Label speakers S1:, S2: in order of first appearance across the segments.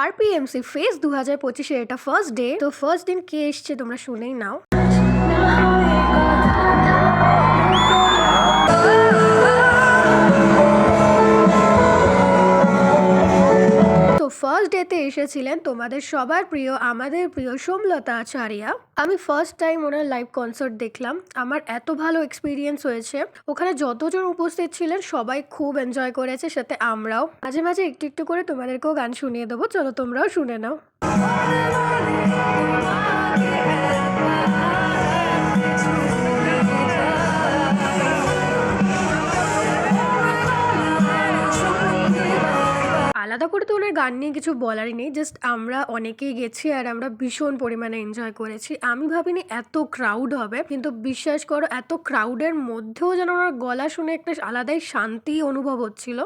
S1: আরপিএমসি face 2025 এর এটা first day. তো ফার্স্ট দিন কে এসছে তোমরা শুনেই নাও। তো ফার্স্ট ডেতে এসেছিলেন তোমাদের সবার প্রিয়, আমাদের প্রিয় সোমলতা আচারিয়া। আমি ফার্স্ট টাইম ওনার লাইভ কনসার্ট দেখলাম। আমার এত ভালো এক্সপিরিয়েন্স হয়েছে। ওখানে যতজন উপস্থিত ছিলেন সবাই খুব এনজয় করেছে, সাথে আমরাও। মাঝে মাঝে একটু একটু করে তোমাদেরকেও গান শুনিয়ে দেবো, চলো তোমরাও শুনে নাও। আলাদা করে তো ওনার গান নিয়ে কিছু বলারই নেই, জাস্ট আমরা অনেকেই গেছি আর আমরা ভীষণ পরিমাণে এনজয় করেছি। আমি ভাবিনি এত ক্রাউড হবে, কিন্তু বিশ্বাস করো এত ক্রাউডের মধ্যেও যেন ওনার গলা শুনে একটা আলাদাই শান্তি অনুভব হচ্ছিল।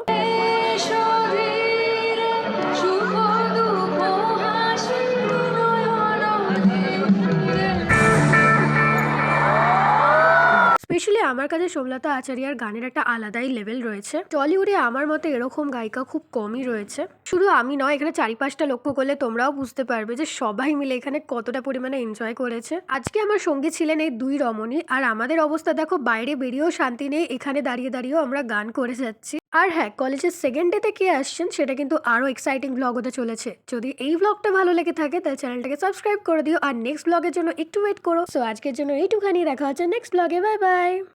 S1: স্পেশালি আমার কাছে সোমলতা আচারিয়ার গানের একটা আলাদাই লেভেল রয়েছে। টলিউডে আমার মতে এরকম গায়িকা খুব কমই রয়েছে। শুধু আমি নয়, এখানে 4-5টা লক্ষ্য করলে তোমরাও বুঝতে পারবে যে সবাই মিলে এখানে কতটা পরিমাণে এনজয় করেছে। আজকে আমার সঙ্গে ছিলেন এই দুই রমণী, আর আমাদের অবস্থা দেখো, বাইরে বেরিয়েও শান্তি নেই, এখানে দাঁড়িয়ে দাঁড়িয়েও আমরা গান করে যাচ্ছি। আর হ্যাঁ, কলেজের সেকেন্ড ডেতে কে আসছেন সেটা কিন্তু আরো এক্সাইটিং ব্লগ হতে চলেছে। যদি এই ব্লগটা ভালো লেগে থাকে তাহলে চ্যানেলটাকে সাবস্ক্রাইব করে দিও, আর নেক্সট ব্লগের জন্য একটু ওয়েট করো। সো আজকের জন্য এইটুখানি, দেখা হচ্ছে নেক্সট ব্লগে। Bye bye.